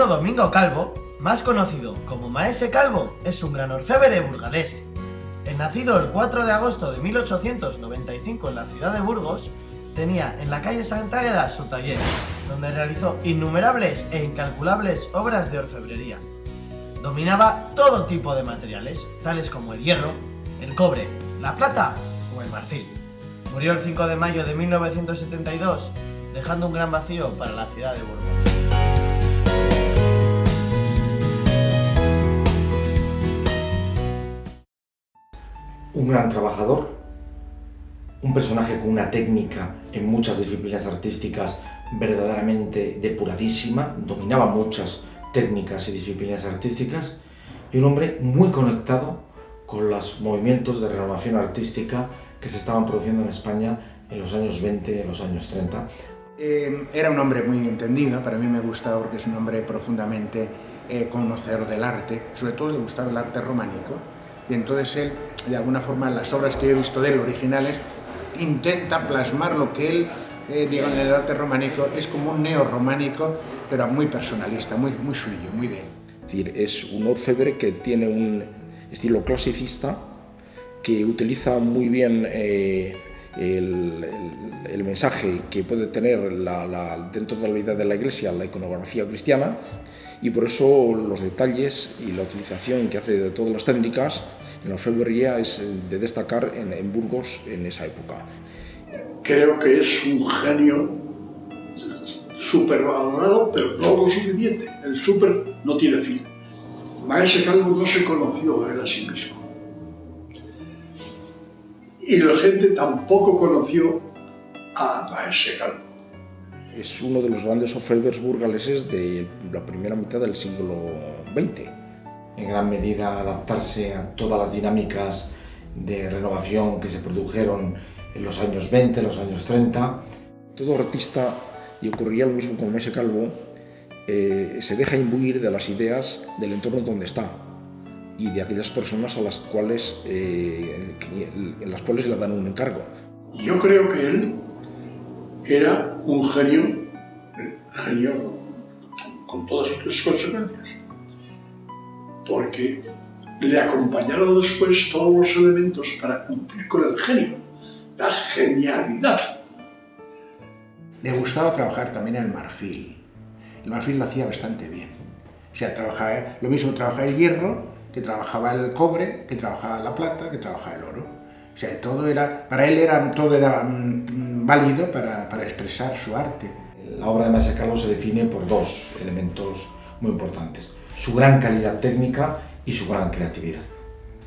Marcelino Domingo Calvo, más conocido como Maese Calvo, es un gran orfebre burgalés. El nacido el 4 de agosto de 1895 en la ciudad de Burgos, tenía en la calle Santa Águeda su taller, donde realizó innumerables e incalculables obras de orfebrería. Dominaba todo tipo de materiales, tales como el hierro, el cobre, la plata o el marfil. Murió el 5 de mayo de 1972, dejando un gran vacío para la ciudad de Burgos. Un gran trabajador, un personaje con una técnica en muchas disciplinas artísticas verdaderamente depuradísima, dominaba muchas técnicas y disciplinas artísticas, y un hombre muy conectado con los movimientos de renovación artística que se estaban produciendo en España en los años 20 y en los años 30. Era un hombre muy entendido, para mí me gustaba porque es un hombre profundamente conocedor del arte, sobre todo le gustaba el arte románico, y entonces él, de alguna forma, las obras que yo he visto de él, originales, intenta plasmar lo que él, en el arte románico, es como un neorrománico, pero muy personalista, muy suyo, muy de él. Es decir, es un orfebre que tiene un estilo clasicista, que utiliza muy bien el mensaje que puede tener dentro de la vida de la Iglesia, la iconografía cristiana, y por eso los detalles y la utilización que hace de todas las técnicas en la orfebrería es de destacar en Burgos en esa época. Creo que es un genio supervalorado, pero no lo suficiente. El súper no tiene fin. Maese Calvo no se conoció a él a sí mismo. Y la gente tampoco conoció a Maese Calvo. Es uno de los grandes orfebres burgaleses de la primera mitad del siglo XX. En gran medida adaptarse a todas las dinámicas de renovación que se produjeron en los años 20, los años 30. Todo artista, y ocurría lo mismo con Maese Calvo, se deja imbuir de las ideas del entorno donde está y de aquellas personas en las cuales le dan un encargo. Yo creo que él era un genio con todas sus consecuencias, porque le acompañaron después todos los elementos para cumplir con el genio, la genialidad. Le gustaba trabajar también el marfil. El marfil lo hacía bastante bien. O sea, lo mismo trabajaba el hierro, que trabajaba el cobre, que trabajaba la plata, que trabajaba el oro. O sea, para él todo era válido para expresar su arte. La obra de Maese Calvo se define por dos elementos muy importantes: su gran calidad técnica y su gran creatividad.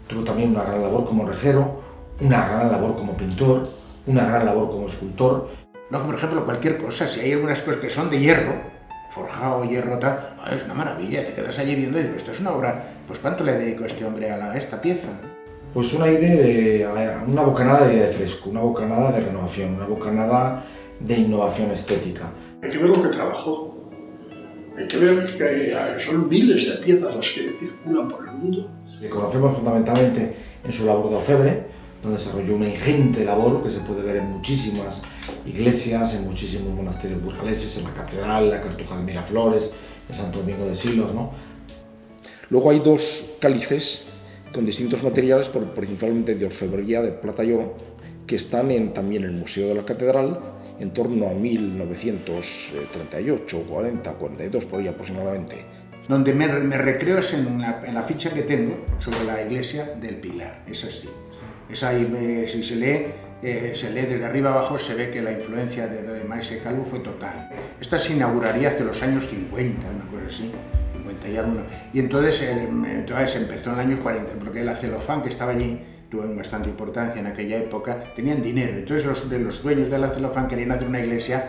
Tuvo también una gran labor como rejero, una gran labor como pintor, una gran labor como escultor. Luego, por ejemplo, cualquier cosa, si hay algunas cosas que son de hierro, forjado, hierro, tal, es una maravilla, te quedas allí viendo y dices, esto es una obra, pues ¿cuánto le dedico a este hombre a esta pieza? Pues un aire una bocanada de aire fresco, una bocanada de renovación, una bocanada de innovación estética. Hay que ver lo que trabajó, hay que ver que son miles de piezas las que circulan por el mundo. Le conocemos fundamentalmente en su labor de orfebre, donde desarrolló una ingente labor que se puede ver en muchísimas iglesias, en muchísimos monasterios burgaleses, en la catedral, en la Cartuja de Miraflores, en Santo Domingo de Silos, ¿no? Luego hay dos cálices con distintos materiales, principalmente de orfebrería de plata y oro, que están también en el Museo de la Catedral, en torno a 1938, 40, 42, por ahí aproximadamente. Donde me recreo es en la ficha que tengo sobre la iglesia del Pilar, es así. Esa, si se lee desde arriba abajo, se ve que la influencia de Maese Calvo fue total. Esta se inauguraría hace los años 50, una cosa así, 50 y alguno. Y entonces empezó en el año 40, porque el celofán que estaba allí tuvo bastante importancia en aquella época, tenían dinero. Entonces los dueños del celofán querían hacer una iglesia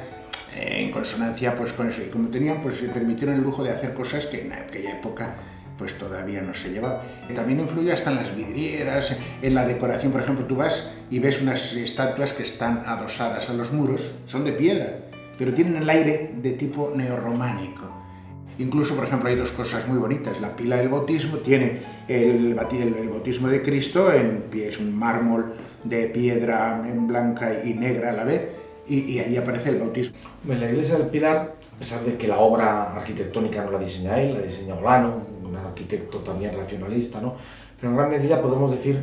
en consonancia pues, con eso. Y como tenían, pues se permitieron el lujo de hacer cosas que en aquella época pues todavía no se llevaba. También influye hasta en las vidrieras, en la decoración. Por ejemplo, tú vas y ves unas estatuas que están adosadas a los muros, son de piedra, pero tienen el aire de tipo neorrománico. Incluso, por ejemplo, hay dos cosas muy bonitas. La pila del bautismo tiene el bautismo de Cristo en pie, es un mármol de piedra en blanca y negra a la vez, y ahí aparece el bautismo. En la iglesia del Pilar, a pesar de que la obra arquitectónica no la diseña él, la diseña Olano, un arquitecto también racionalista, ¿no? Pero en gran medida podemos decir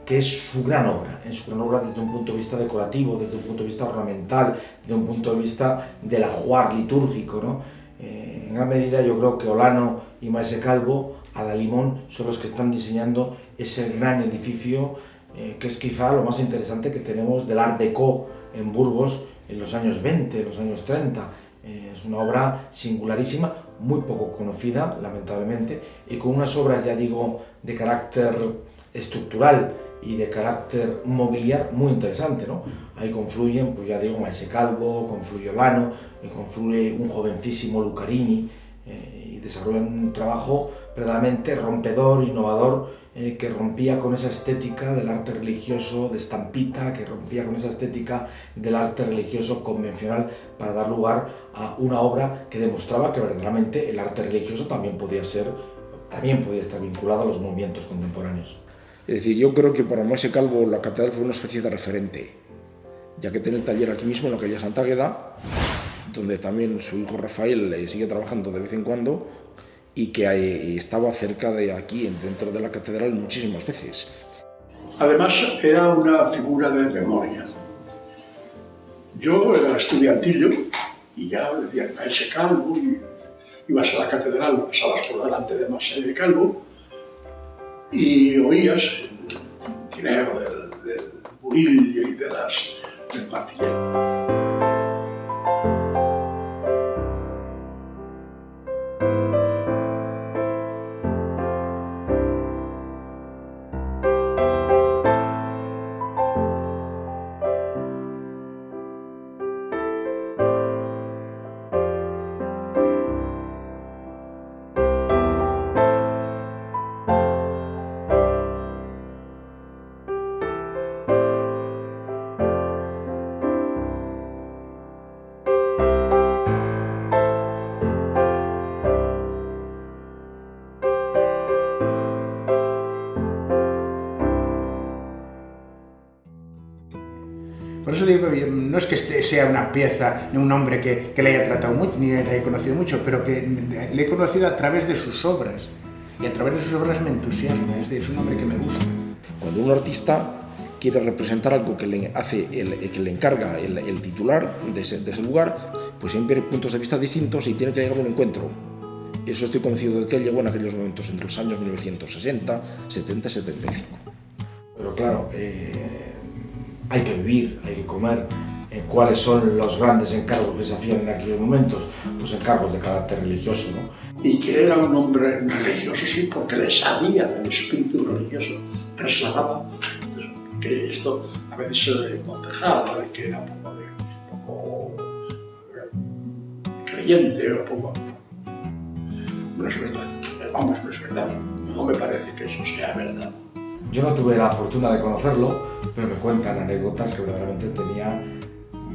que es su gran obra desde un punto de vista decorativo, desde un punto de vista ornamental, desde un punto de vista del ajuar litúrgico, ¿no? En gran medida yo creo que Olano y Maese Calvo a la limón son los que están diseñando ese gran edificio que es quizá lo más interesante que tenemos del Art Deco en Burgos en los años 20, en los años 30. Es una obra singularísima, muy poco conocida, lamentablemente, y con unas obras, ya digo, de carácter estructural y de carácter mobiliar muy interesante, ¿no? Ahí confluyen, pues ya digo, Maese Calvo, confluye Olano, confluye un jovencísimo Lucarini, y desarrollan un trabajo verdaderamente rompedor, innovador, que rompía con esa estética del arte religioso de estampita, que rompía con esa estética del arte religioso convencional para dar lugar a una obra que demostraba que verdaderamente el arte religioso también podía estar vinculado a los movimientos contemporáneos. Es decir, yo creo que para Maese Calvo la catedral fue una especie de referente, ya que tiene el taller aquí mismo en la calle Santa Águeda, donde también su hijo Rafael sigue trabajando de vez en cuando, y que estaba cerca de aquí, dentro de la catedral, muchísimas veces. Además, era una figura de memoria. Yo era estudiantillo y ya decía Maese Calvo, y ibas a la catedral, pasabas por delante de Maese Calvo y oías el tintineo del burillo y del martillero. Por eso digo que no es que sea una pieza, un hombre que le haya tratado mucho, ni le haya conocido mucho, pero que le he conocido a través de sus obras. Y a través de sus obras me entusiasma, es un hombre que me gusta. Cuando un artista quiere representar algo que le encarga el titular de ese lugar, pues siempre hay puntos de vista distintos y tiene que llegar a un encuentro. Eso estoy convencido de que él llegó en aquellos momentos, entre los años 1960, 70 y 75. Pero claro, hay que vivir, hay que comer. ¿Cuáles son los grandes encargos que se hacían en aquellos momentos? Pues encargos de carácter religioso, ¿no? Y que era un hombre religioso, sí, porque le salía del espíritu religioso, trasladaba que esto a veces se contejaba de que era un poco creyente o poco. No es verdad, vamos, no es verdad, no me parece que eso sea verdad. Yo no tuve la fortuna de conocerlo, pero me cuentan anécdotas que verdaderamente tenía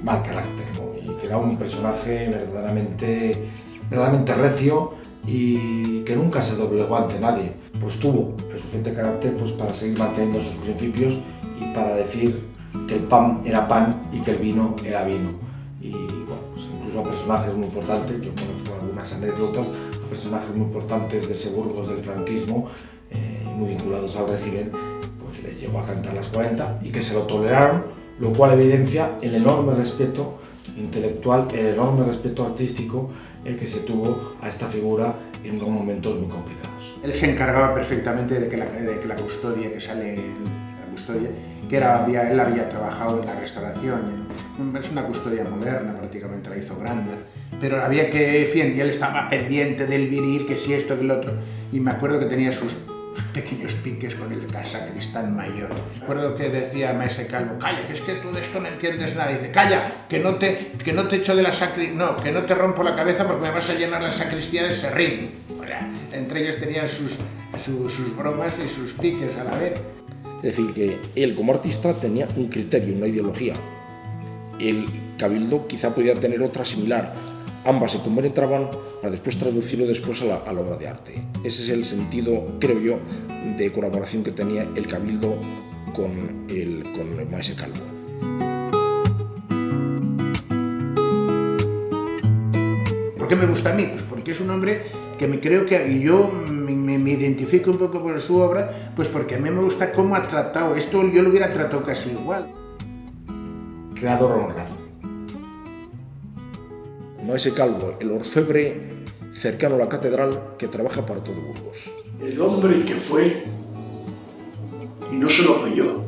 mal carácter, ¿no? Y que era un personaje verdaderamente recio y que nunca se doblegó ante nadie. Pues tuvo el suficiente carácter pues, para seguir manteniendo sus principios y para decir que el pan era pan y que el vino era vino. Y bueno, pues incluso a personajes muy importantes, yo conozco algunas anécdotas, a personajes muy importantes de ese Burgos del franquismo, muy vinculados al régimen, pues les llegó a cantar las 40 y que se lo toleraron, lo cual evidencia el enorme respeto intelectual, el enorme respeto artístico que se tuvo a esta figura en unos momentos muy complicados. Él se encargaba perfectamente de que la custodia, que sale la custodia, que él había trabajado en la restauración, es una custodia moderna, prácticamente la hizo Granda, pero había que, en fin, y él estaba pendiente del viril, que si esto, que el otro, y me acuerdo que tenía sus pequeños piques con el sacristán mayor. Me acuerdo que decía Maese Calvo, calla, que es que tú de esto no entiendes nada. Dice, calla, que no te echo de la no, que no te rompo la cabeza porque me vas a llenar la sacristía de serrín. Entre ellos tenían sus bromas y sus piques a la vez. Es decir, que él como artista tenía un criterio, una ideología. El Cabildo quizá podía tener otra similar. Ambas se compenetraban para después traducirlo después a la obra de arte. Ese es el sentido, creo yo, de colaboración que tenía el Cabildo con el Maese Calvo. ¿Por qué me gusta a mí? Pues porque es un hombre que me creo que y yo me identifico un poco con su obra, pues porque a mí me gusta cómo ha tratado. Esto yo lo hubiera tratado casi igual. Creador honrado. Maese Calvo, el orfebre cercano a la catedral que trabaja para todo Burgos. El hombre que fue y no se lo creyó.